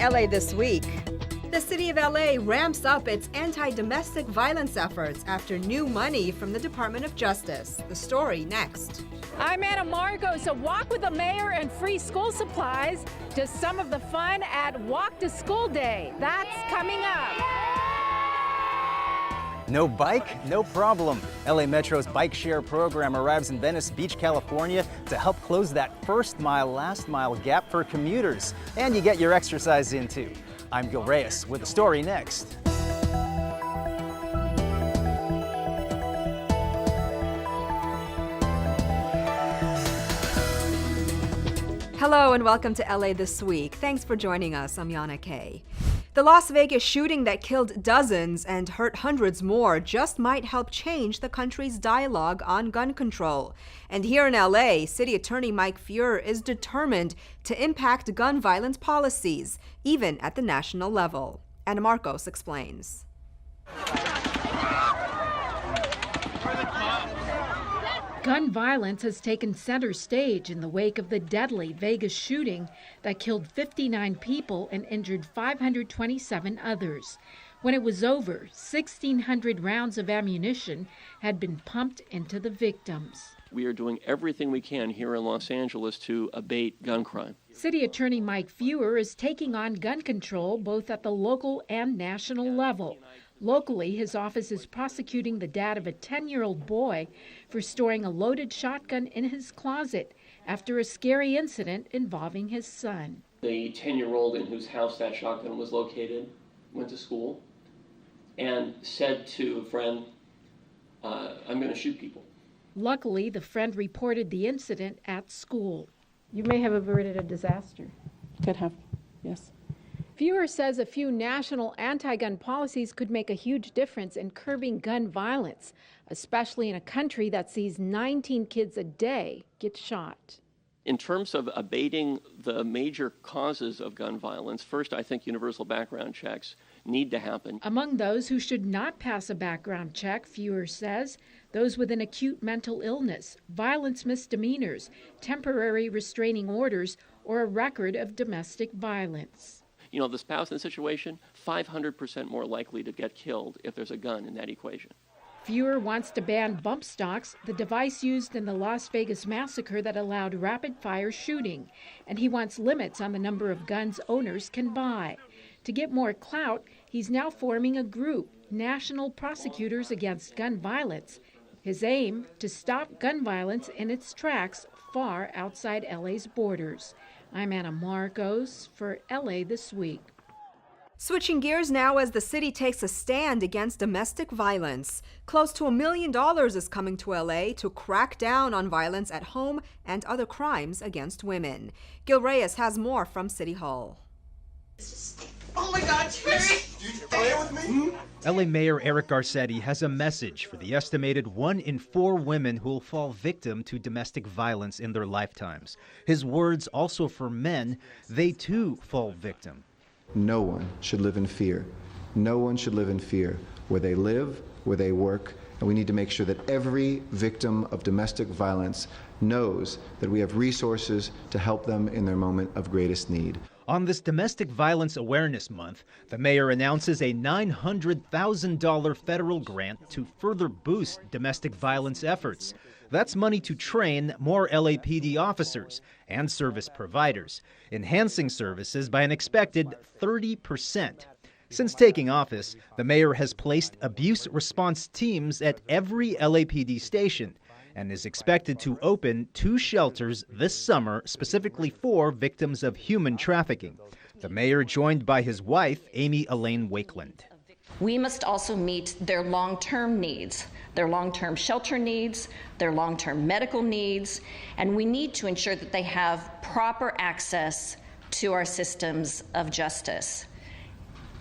LA This Week. The city of LA ramps up its anti-domestic violence efforts after new money from the Department of Justice. The story next. I'm Anna Marcos. A walk with the mayor and free school supplies to some of the fun at Walk to School Day. That's coming up. No bike? No problem. LA Metro's bike share program arrives in Venice Beach, California to help close that first mile, last mile gap for commuters. And you get your exercise in too. I'm Gil Reyes with the story next. Hello and welcome to LA This Week. Thanks for joining us. I'm Yana Kay. The Las Vegas shooting that killed dozens and hurt hundreds more just might help change the country's dialogue on gun control. And here in LA, City Attorney Mike Feuer is determined to impact gun violence policies, even at the national level. Anna Marcos explains. Gun violence has taken center stage in the wake of the deadly Vegas shooting that killed 59 people and injured 527 others. When it was over, 1,600 rounds of ammunition had been pumped into the victims. We are doing everything we can here in Los Angeles to abate gun crime. City Attorney Mike Feuer is taking on gun control both at the local and national level. Locally, his office is prosecuting the dad of a 10-year-old boy for storing a loaded shotgun in his closet after a scary incident involving his son. The 10-year-old in whose house that shotgun was located went to school and said to a friend, I'm going to shoot people. Luckily, the friend reported the incident at school. You may have averted a disaster. Could have, yes. Feuer says a few national anti-gun policies could make a huge difference in curbing gun violence, especially in a country that sees 19 kids a day get shot. In terms of abating the major causes of gun violence, first, I think universal background checks need to happen. Among those who should not pass a background check, Feuer says, those with an acute mental illness, violence misdemeanors, temporary restraining orders, or a record of domestic violence. You know, the spouse in the situation, 500% more likely to get killed if there's a gun in that equation. Feuer wants to ban bump stocks, the device used in the Las Vegas massacre that allowed rapid-fire shooting, and he wants limits on the number of guns owners can buy. To get more clout, he's now forming a group, National Prosecutors Against Gun Violence. His aim, to stop gun violence in its tracks far outside LA's borders. I'm Anna Marcos for LA This Week. Switching gears now as the city takes a stand against domestic violence. Close to $1 million is coming to LA to crack down on violence at home and other crimes against women. Gil Reyes has more from City Hall. Oh my God, Terry! You playing with me? LA Mayor Eric Garcetti has a message for the estimated 1 in 4 women who will fall victim to domestic violence in their lifetimes. His words also for men, they too fall victim. No one should live in fear. No one should live in fear where they live, where they work, and we need to make sure that every victim of domestic violence knows that we have resources to help them in their moment of greatest need. On this Domestic Violence Awareness Month, the mayor announces a $900,000 federal grant to further boost domestic violence efforts. That's money to train more LAPD officers and service providers, enhancing services by an expected 30%. Since taking office, the mayor has placed abuse response teams at every LAPD station and is expected to open 2 shelters this summer specifically for victims of human trafficking. The mayor joined by his wife, Amy Elaine Wakeland. We must also meet their long-term needs, their long-term shelter needs, their long-term medical needs, and we need to ensure that they have proper access to our systems of justice,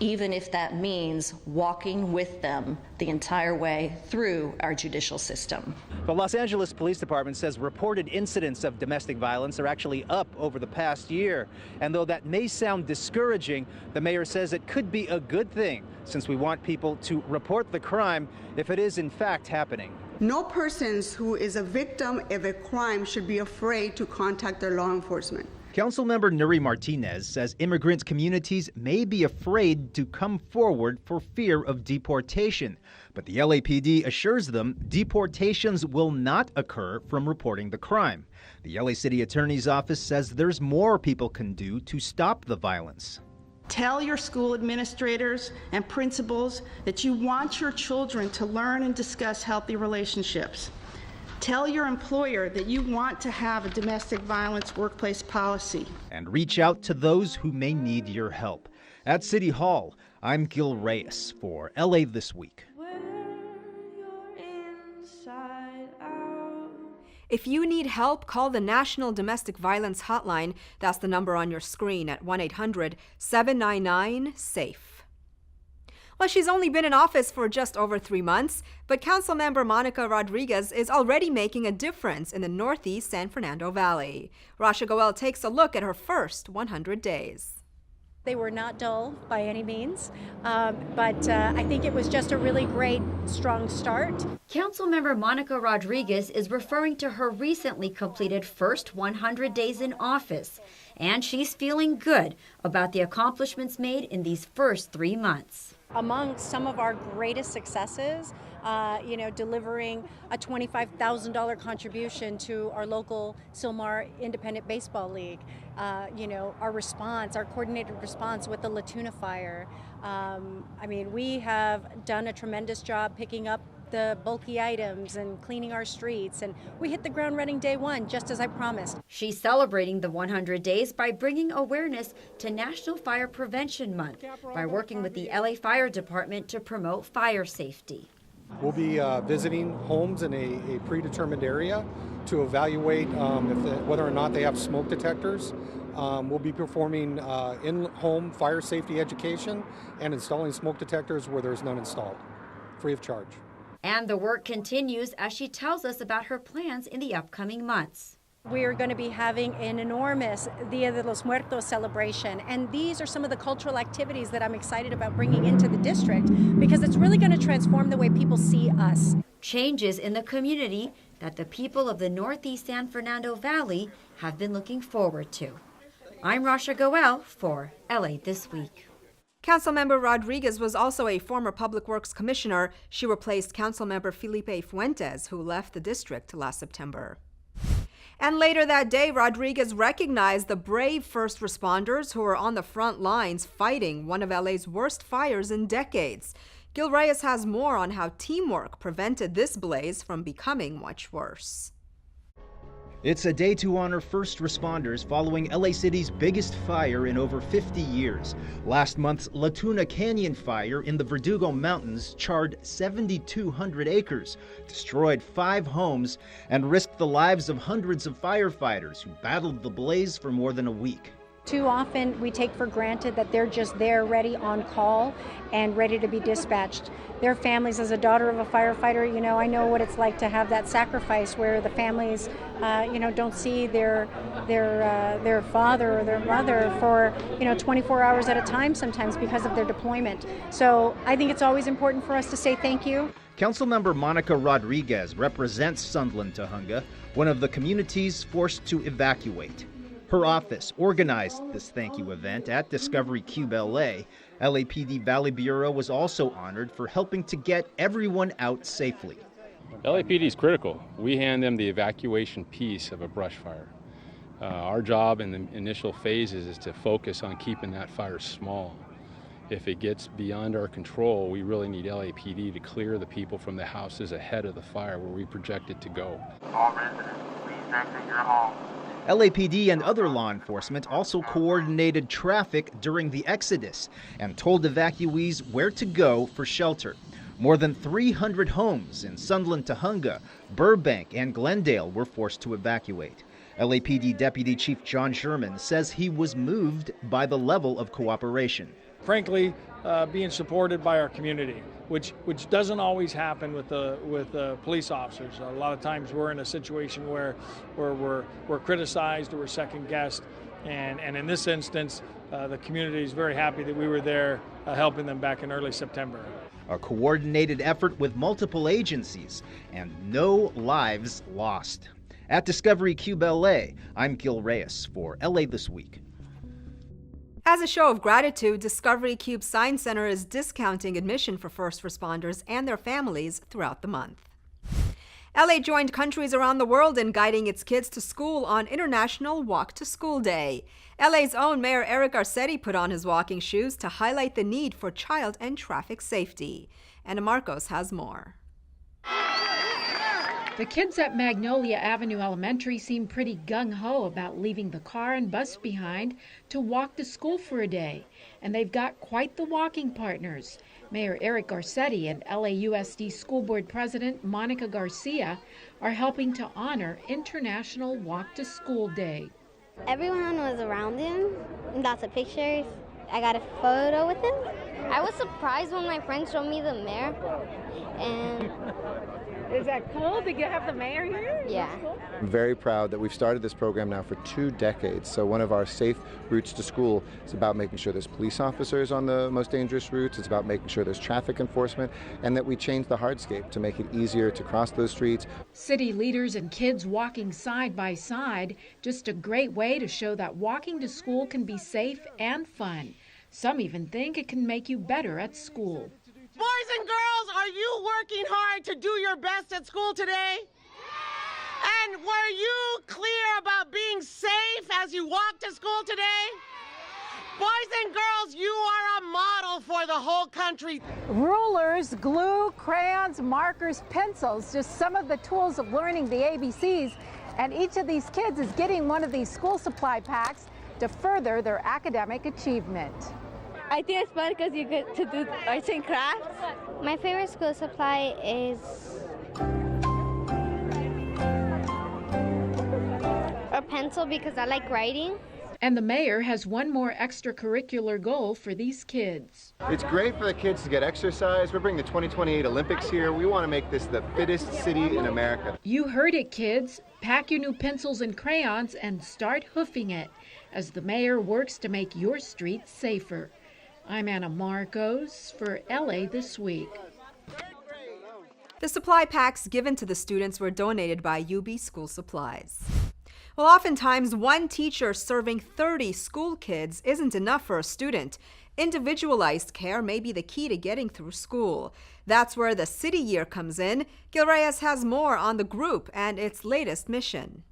even if that means walking with them the entire way through our judicial system. The Los Angeles Police Department says reported incidents of domestic violence are actually up over the past year. And though that may sound discouraging, the mayor says it could be a good thing since we want people to report the crime if it is in fact happening. No person who is a victim of a crime should be afraid to contact their law enforcement. Councilmember Nuri Martinez says immigrant communities may be afraid to come forward for fear of deportation. But the LAPD assures them deportations will not occur from reporting the crime. The LA City Attorney's Office says there's more people can do to stop the violence. Tell your school administrators and principals that you want your children to learn and discuss healthy relationships. Tell your employer that you want to have a domestic violence workplace policy. And reach out to those who may need your help. At City Hall, I'm Gil Reyes for LA This Week. If you need help, call the National Domestic Violence Hotline. That's the number on your screen at 1-800-799-SAFE. Well, she's only been in office for just over 3 months, but Councilmember Monica Rodriguez is already making a difference in the Northeast San Fernando Valley. Rasha Goel takes a look at her first 100 days. They were not dull by any means, but I think it was just a really great, strong start. Councilmember Monica Rodriguez is referring to her recently completed first 100 days in office, and she's feeling good about the accomplishments made in these first 3 months. Among some of our greatest successes, delivering a $25,000 contribution to our local Sylmar Independent Baseball League, our response, our coordinated response with the La Tuna fire. We have done a tremendous job picking up the bulky items and cleaning our streets, and we hit the ground running day one, just as I promised. She's celebrating the 100 days by bringing awareness to National Fire Prevention Month by working with the LA Fire Department to promote fire safety. We'll be visiting homes in a predetermined area to evaluate whether or not they have smoke detectors. We'll be performing in-home fire safety education and installing smoke detectors where there's none installed, free of charge. And the work continues as she tells us about her plans in the upcoming months. We are going to be having an enormous Dia de los Muertos celebration, and these are some of the cultural activities that I'm excited about bringing into the district because it's really going to transform the way people see us. Changes in the community that the people of the Northeast San Fernando Valley have been looking forward to. I'm Rasha Goel for LA This Week. Councilmember Rodriguez was also a former Public Works Commissioner. She replaced Councilmember Felipe Fuentes, who left the district last September. And later that day, Rodriguez recognized the brave first responders who are on the front lines fighting one of LA's worst fires in decades. Gil Reyes has more on how teamwork prevented this blaze from becoming much worse. It's a day to honor first responders following LA City's biggest fire in over 50 years. Last month's La Tuna Canyon fire in the Verdugo Mountains charred 7,200 acres, destroyed 5 homes, and risked the lives of hundreds of firefighters who battled the blaze for more than a week. Too often we take for granted that they're just there ready on call and ready to be dispatched. Their families, as a daughter of a firefighter, I know what it's like to have that sacrifice where the families, don't see their father or their mother for, 24 hours at a time sometimes because of their deployment. So I think it's always important for us to say thank you. Councilmember Monica Rodriguez represents Sunderland Tujunga, one of the communities forced to evacuate. Her office organized this thank you event at Discovery Cube LA. LAPD Valley Bureau was also honored for helping to get everyone out safely. LAPD is critical. We hand them the evacuation piece of a brush fire. Our job in the initial phases is to focus on keeping that fire small. If it gets beyond our control, we really need LAPD to clear the people from the houses ahead of the fire where we project it to go. All residents, please exit your home. LAPD and other law enforcement also coordinated traffic during the exodus and told evacuees where to go for shelter. More than 300 homes in Sunderland Tujunga, Burbank, and Glendale were forced to evacuate. LAPD Deputy Chief John Sherman says he was moved by the level of cooperation. Frankly, being supported by our community, which doesn't always happen with the police officers. A lot of times we're in a situation where we're criticized or we're second guessed, and in this instance, the community is very happy that we were there helping them back in early September. A coordinated effort with multiple agencies and no lives lost. At Discovery Cube LA, I'm Gil Reyes for LA This Week. As a show of gratitude, Discovery Cube Science Center is discounting admission for first responders and their families throughout the month. LA joined countries around the world in guiding its kids to school on International Walk to School Day. LA's own Mayor Eric Garcetti put on his walking shoes to highlight the need for child and traffic safety. Anna Marcos has more. The kids at Magnolia Avenue Elementary seem pretty gung-ho about leaving the car and bus behind to walk to school for a day. And they've got quite the walking partners. Mayor Eric Garcetti and LAUSD School Board President Monica Garcia are helping to honor International Walk to School Day. Everyone was around him, lots of pictures. I got a photo with him. I was surprised when my friends showed me the mayor. And is that cool? Did you have the mayor here? Yeah. I'm very proud that we've started this program now for 2 decades. So one of our safe routes to school is about making sure there's police officers on the most dangerous routes. It's about making sure there's traffic enforcement, and that we change the hardscape to make it easier to cross those streets. City leaders and kids walking side by side, just a great way to show that walking to school can be safe and fun. Some even think it can make you better at school. Boys and girls, are you working hard to do your best at school today? And were you clear about being safe as you walk to school today? Boys and girls, you are a model for the whole country. Rulers, glue, crayons, markers, pencils, just some of the tools of learning the ABCs. And each of these kids is getting one of these school supply packs to further their academic achievement. I think it's fun because you get to do arts and crafts. My favorite school supply is a pencil because I like writing. And the mayor has one more extracurricular goal for these kids. It's great for the kids to get exercise. We're bringing the 2028 Olympics here. We want to make this the fittest city in America. You heard it, kids. Pack your new pencils and crayons and start hoofing it as the mayor works to make your streets safer. I'm Anna Marcos for LA This Week. The supply packs given to the students were donated by UB School Supplies. Well, oftentimes, one teacher serving 30 school kids isn't enough for a student. Individualized care may be the key to getting through school. That's where the City Year comes in. Gil Reyes has more on the group and its latest mission.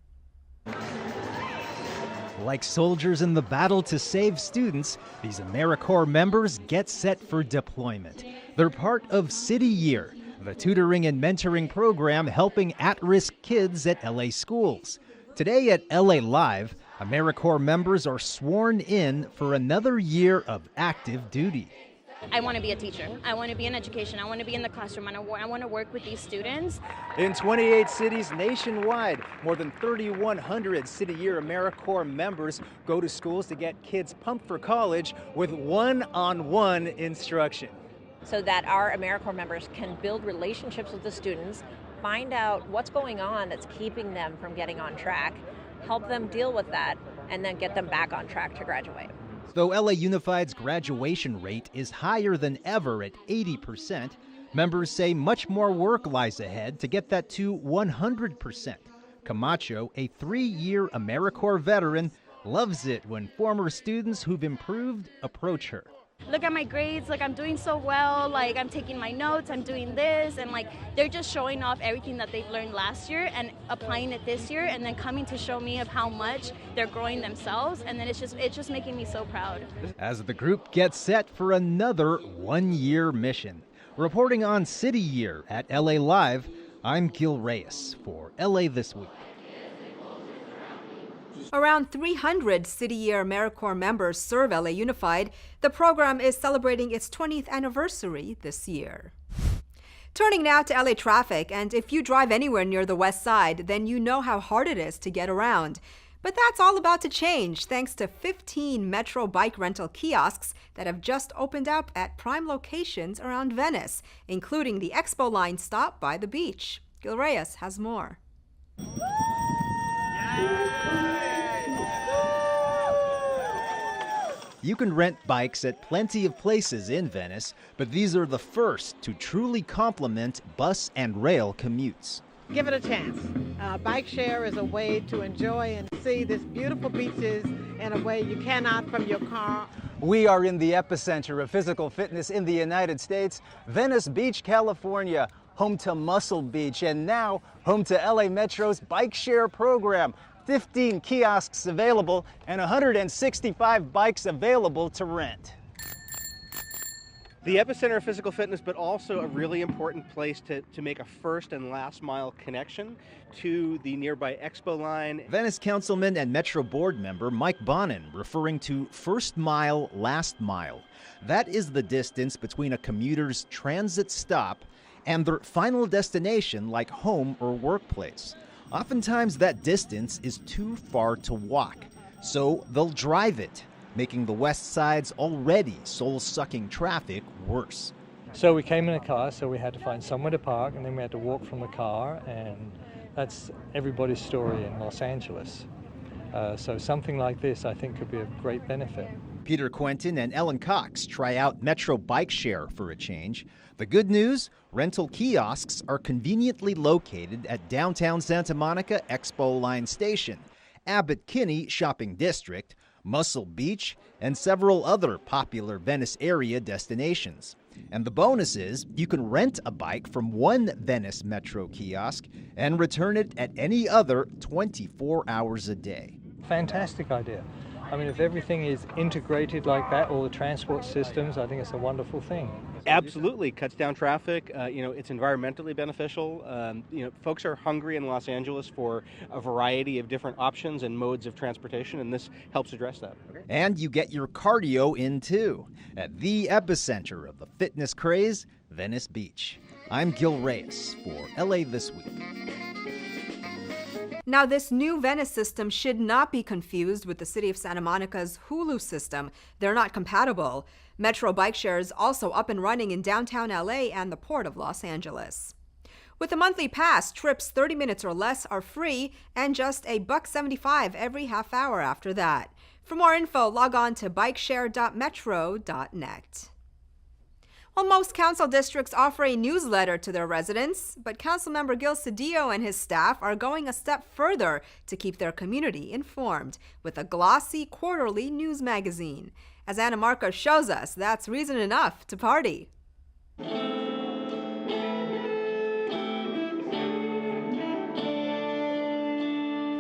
Like soldiers in the battle to save students, these AmeriCorps members get set for deployment. They're part of City Year, the tutoring and mentoring program helping at-risk kids at LA schools. Today at LA Live, AmeriCorps members are sworn in for another year of active duty. I want to be a teacher. I want to be in education. I want to be in the classroom. I want to work with these students. In 28 cities nationwide, more than 3,100 City Year AmeriCorps members go to schools to get kids pumped for college with one-on-one instruction. So that our AmeriCorps members can build relationships with the students, find out what's going on that's keeping them from getting on track, help them deal with that, and then get them back on track to graduate. Though LA Unified's graduation rate is higher than ever at 80%, members say much more work lies ahead to get that to 100%. Camacho, a 3-year AmeriCorps veteran, loves it when former students who've improved approach her. Look at my grades, like I'm doing so well, like I'm taking my notes, I'm doing this, and like they're just showing off everything that they've learned last year and applying it this year, and then coming to show me of how much they're growing themselves, and then it's just making me so proud. As the group gets set for another 1-year mission. Reporting on City Year at LA Live, I'm Gil Reyes for LA This Week. Around 300 City Year AmeriCorps members serve LA Unified. The program is celebrating its 20th anniversary this year. Turning now to LA traffic, and if you drive anywhere near the West Side, then you know how hard it is to get around. But that's all about to change thanks to 15 Metro bike rental kiosks that have just opened up at prime locations around Venice, including the Expo Line stop by the beach. Gil Reyes has more. You can rent bikes at plenty of places in Venice, but these are the first to truly complement bus and rail commutes. Give it a chance. Bike share is a way to enjoy and see this beautiful beaches in a way you cannot from your car. We are in the epicenter of physical fitness in the United States, Venice Beach, California, home to Muscle Beach, and now home to LA Metro's bike share program. 15 kiosks available and 165 bikes available to rent. The epicenter of physical fitness, but also a really important place to make a first and last mile connection to the nearby Expo line. Venice Councilman and Metro Board member Mike Bonin referring to first mile, last mile. That is the distance between a commuter's transit stop and their final destination, like home or workplace. Oftentimes that distance is too far to walk, so they'll drive it, making the West Side's already soul-sucking traffic worse. So we came in a car, so we had to find somewhere to park, and then we had to walk from the car, and that's everybody's story in Los Angeles. So something like this, I think, could be a great benefit. Peter Quentin and Ellen Cox try out Metro Bike Share for a change. The good news, rental kiosks are conveniently located at downtown Santa Monica Expo Line Station, Abbott Kinney Shopping District, Muscle Beach, and several other popular Venice area destinations. And the bonus is you can rent a bike from one Venice Metro kiosk and return it at any other 24 hours a day. Fantastic idea. I mean, if everything is integrated like that, all the transport systems, I think it's a wonderful thing. Absolutely, cuts down traffic. It's environmentally beneficial. Folks are hungry in Los Angeles for a variety of different options and modes of transportation, and this helps address that. And you get your cardio in too, at the epicenter of the fitness craze, Venice Beach. I'm Gil Reyes for LA This Week. Now, this new Venice system should not be confused with the city of Santa Monica's Hulu system. They're not compatible. Metro Bike Share is also up and running in downtown LA and the Port of Los Angeles. With a monthly pass, trips 30 minutes or less are free and just $1.75 every half hour after that. For more info, log on to bikeshare.metro.net. Well, most council districts offer a newsletter to their residents, but Councilmember Gil Cedillo and his staff are going a step further to keep their community informed with a glossy quarterly news magazine. As Anna Marcos shows us, that's reason enough to party.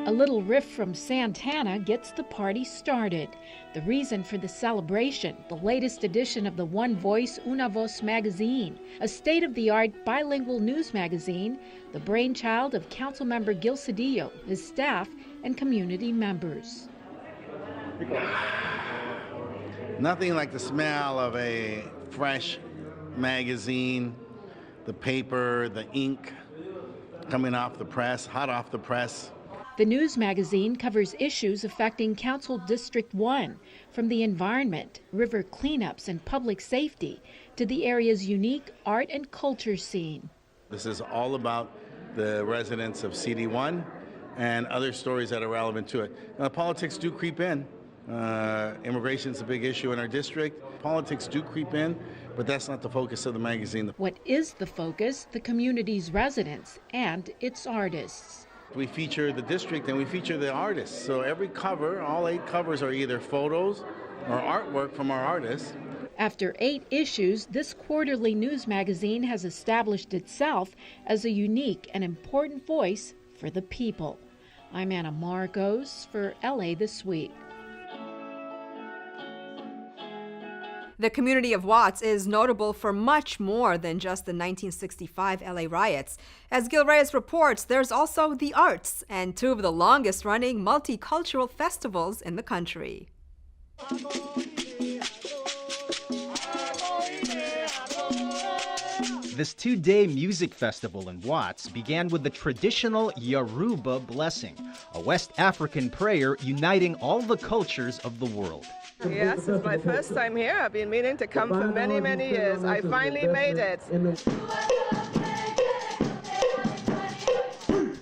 A little riff from Santana gets the party started. The reason for the celebration, the latest edition of the One Voice, Una Voz magazine, a state-of-the-art bilingual news magazine, the brainchild of Councilmember Gil Cedillo, his staff, and community members. Nothing like the smell of a fresh magazine, the paper, the ink coming off the press, hot off the press. The news magazine covers issues affecting Council District 1, from the environment, river cleanups, and public safety, to the area's unique art and culture scene. This is all about the residents of CD1 and other stories that are relevant to it. Now, politics do creep in. Immigration is a big issue in our district. Politics do creep in, but that's not the focus of the magazine. What is the focus? The community's residents and its artists. We feature the district and we feature the artists. So every cover, all 8 covers are either photos or artwork from our artists. After 8 issues, this quarterly news magazine has established itself as a unique and important voice for the people. I'm Anna Marcos for LA This Week. The community of Watts is notable for much more than just the 1965 LA riots. As Gil Reyes reports, there's also the arts and 2 of the longest-running multicultural festivals in the country. This 2-day music festival in Watts began with the traditional Yoruba blessing, a West African prayer uniting all the cultures of the world. Yes, it's my first time here. I've been meaning to come for many, many years. I finally made it.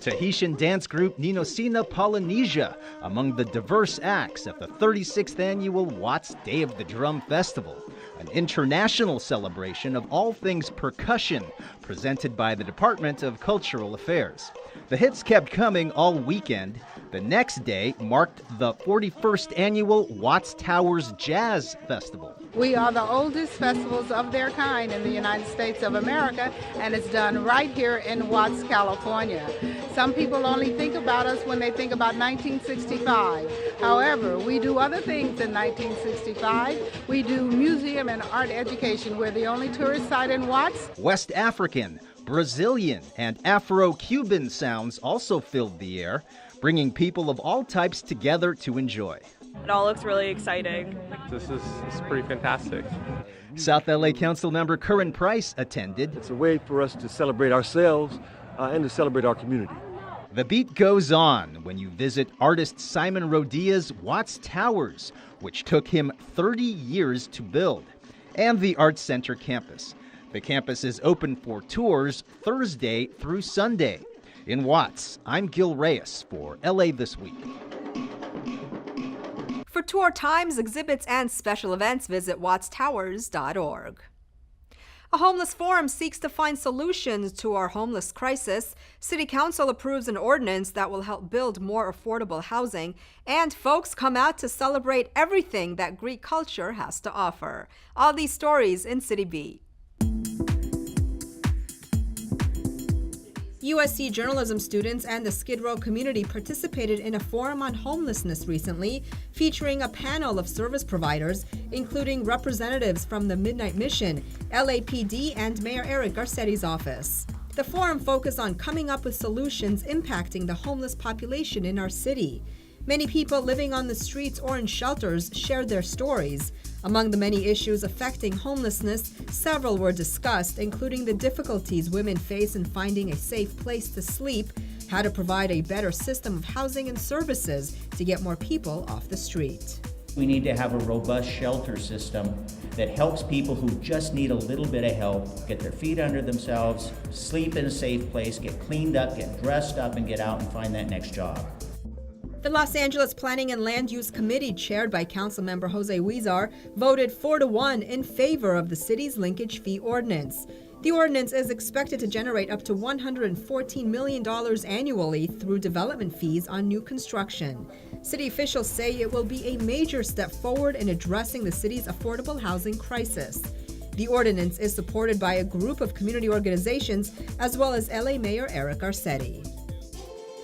Tahitian dance group Ninosina Polynesia among the diverse acts at the 36th annual Watts Day of the Drum Festival, an international celebration of all things percussion presented by the Department of Cultural Affairs. The hits kept coming all weekend. The next day marked the 41st annual Watts Towers Jazz Festival. We are the oldest festivals of their kind in the United States of America, and it's done right here in Watts, California. Some people only think about us when they think about 1965. However, we do other things in 1965. We do museum and art education. We're the only tourist site in Watts. West African, Brazilian, and Afro-Cuban sounds also filled the air, bringing people of all types together to enjoy. It all looks really exciting. This is pretty fantastic. South LA Council member Curran Price attended. It's a way for us to celebrate ourselves and to celebrate our community. The beat goes on when you visit artist Simon Rodia's Watts Towers, which took him 30 years to build, and the Arts Center campus. The campus is open for tours Thursday through Sunday. In Watts, I'm Gil Reyes for LA This Week. For tour times, exhibits, and special events, visit wattstowers.org. A homeless forum seeks to find solutions to our homeless crisis. City Council approves an ordinance that will help build more affordable housing, and folks come out to celebrate everything that Greek culture has to offer. All these stories in Citybeat. USC journalism students and the Skid Row community participated in a forum on homelessness recently, featuring a panel of service providers, including representatives from the Midnight Mission, LAPD, and Mayor Eric Garcetti's office. The forum focused on coming up with solutions impacting the homeless population in our city. Many people living on the streets or in shelters shared their stories. Among the many issues affecting homelessness, several were discussed, including the difficulties women face in finding a safe place to sleep, how to provide a better system of housing and services to get more people off the street. We need to have a robust shelter system that helps people who just need a little bit of help get their feet under themselves, sleep in a safe place, get cleaned up, get dressed up, and get out and find that next job. The Los Angeles Planning and Land Use Committee, chaired by Councilmember Jose Huizar, voted 4-1 in favor of the city's linkage fee ordinance. The ordinance is expected to generate up to $114 million annually through development fees on new construction. City officials say it will be a major step forward in addressing the city's affordable housing crisis. The ordinance is supported by a group of community organizations as well as LA Mayor Eric Garcetti.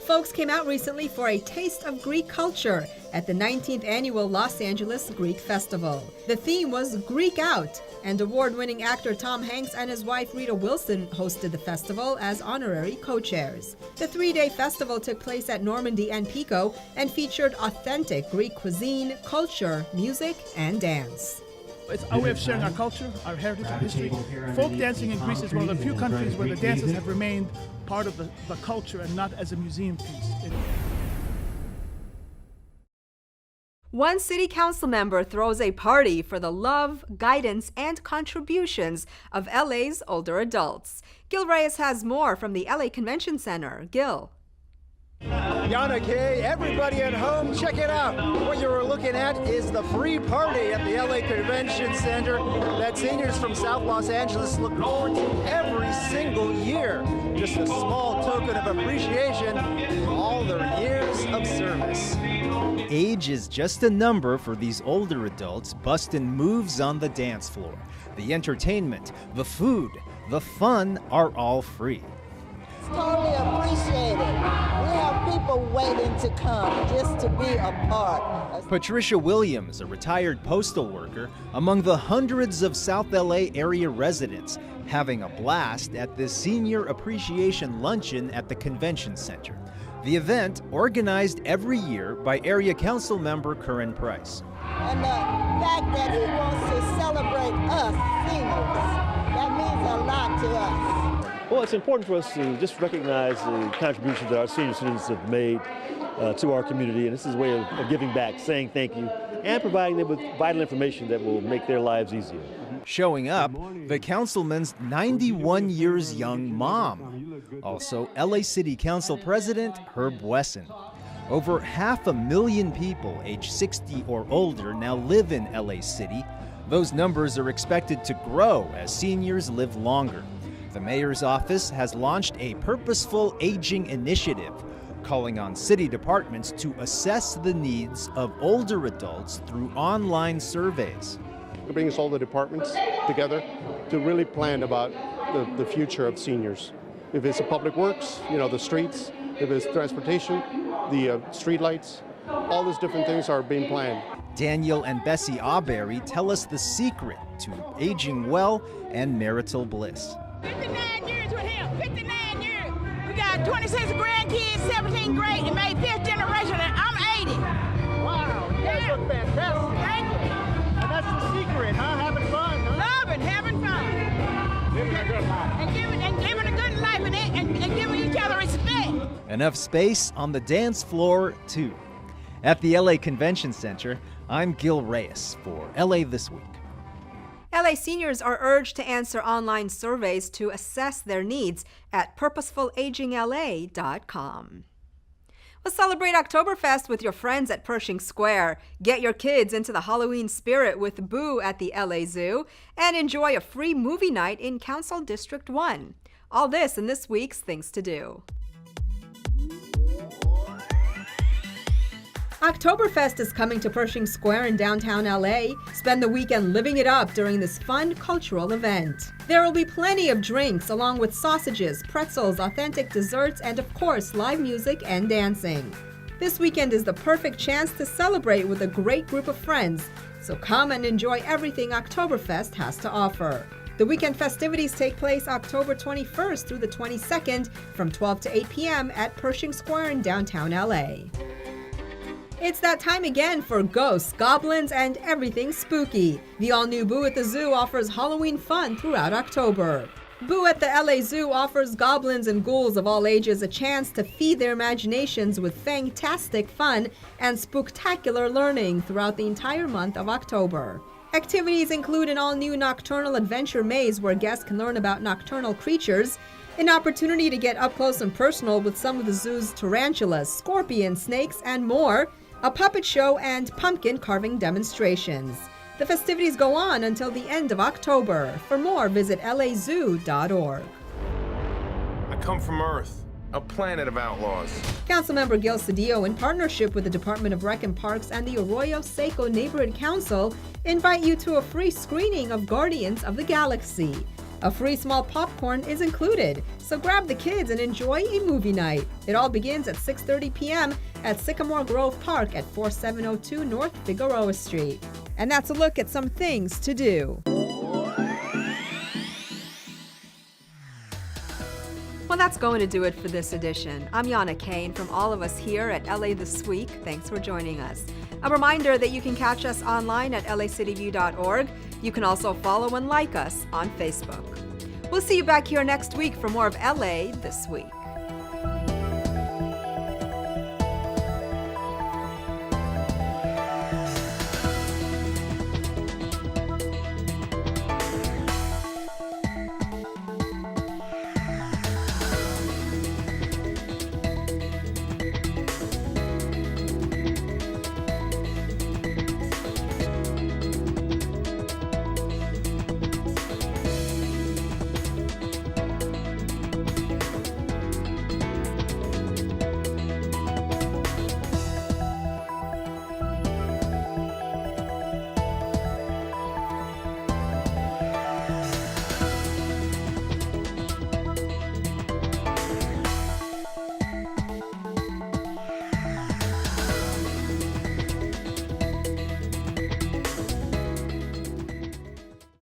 Folks came out recently for a taste of Greek culture at the 19th annual Los Angeles Greek Festival. The theme was Greek Out, and award-winning actor Tom Hanks and his wife Rita Wilson hosted the festival as honorary co-chairs. The three-day festival took place at Normandy and Pico and featured authentic Greek cuisine, culture, music, and dance. It's our way of sharing our culture, our heritage, our history. Folk dancing in Greece is one of the few countries where the dances have remained part of the culture and not as a museum piece. One city council member throws a party for the love, guidance, and contributions of LA's older adults. Gil Reyes has more from the LA Convention Center. Gil. Yana K, everybody at home, check it out. What you're looking at is the free party at the LA Convention Center that seniors from South Los Angeles look forward to every single year. Just a small token of appreciation for all their years of service. Age is just a number for these older adults busting moves on the dance floor. The entertainment, the food, the fun are all free. Totally appreciate it. We have people waiting to come just to be a part. Patricia Williams, a retired postal worker, among the hundreds of South LA area residents having a blast at the Senior Appreciation Luncheon at the Convention Center. The event, organized every year by Area Council member Curran Price. And the fact that he wants to celebrate us seniors, that means a lot to us. Well, it's important for us to just recognize the contributions that our senior students have made to our community, and this is a way of giving back, saying thank you, and providing them with vital information that will make their lives easier. Showing up, the councilman's 91 years young mom. Also, LA City Council President Herb Wesson. Over 500,000 people aged 60 or older now live in LA City. Those numbers are expected to grow as seniors live longer. The mayor's office has launched a purposeful aging initiative, calling on city departments to assess the needs of older adults through online surveys. It brings all the departments together to really plan about the future of seniors. If it's a public works, the streets, if it's transportation, the street lights, all those different things are being planned. Daniel and Bessie Auberry tell us the secret to aging well and marital bliss. 59 years with him, 59 years. We got 26 grandkids, 17 great, and made 5th generation, and I'm 80. Wow, you guys look fantastic. Thank you. And that's the secret, huh? Having fun, huh? Loving, having fun. Living a good life. And living a good life and giving each other respect. Enough space on the dance floor, too. At the LA Convention Center, I'm Gil Reyes for LA This Week. LA seniors are urged to answer online surveys to assess their needs at purposefulagingla.com. Well, celebrate Oktoberfest with your friends at Pershing Square. Get your kids into the Halloween spirit with Boo at the LA Zoo and enjoy a free movie night in Council District 1. All this in this week's Things to Do. Oktoberfest is coming to Pershing Square in downtown LA. Spend the weekend living it up during this fun cultural event. There will be plenty of drinks along with sausages, pretzels, authentic desserts, and of course live music and dancing. This weekend is the perfect chance to celebrate with a great group of friends, so come and enjoy everything Oktoberfest has to offer. The weekend festivities take place October 21st through the 22nd from 12 to 8 p.m. at Pershing Square in downtown LA. It's that time again for ghosts, goblins, and everything spooky. The all-new Boo at the Zoo offers Halloween fun throughout October. Boo at the LA Zoo offers goblins and ghouls of all ages a chance to feed their imaginations with fantastic fun and spooktacular learning throughout the entire month of October. Activities include an all-new nocturnal adventure maze where guests can learn about nocturnal creatures, an opportunity to get up close and personal with some of the zoo's tarantulas, scorpions, snakes, and more, a puppet show, and pumpkin carving demonstrations. The festivities go on until the end of October. For more, visit lazoo.org. I come from Earth, a planet of outlaws. Councilmember Gil Cedillo, in partnership with the Department of Rec and Parks and the Arroyo Seco Neighborhood Council, invite you to a free screening of Guardians of the Galaxy. A free small popcorn is included, so grab the kids and enjoy a movie night. It all begins at 6:30 p.m. at Sycamore Grove Park at 4702 North Figueroa Street. And that's a look at some things to do. Well, that's going to do it for this edition. I'm Yana Kane from all of us here at LA This Week. Thanks for joining us. A reminder that you can catch us online at lacityview.org. You can also follow and like us on Facebook. We'll see you back here next week for more of LA This Week.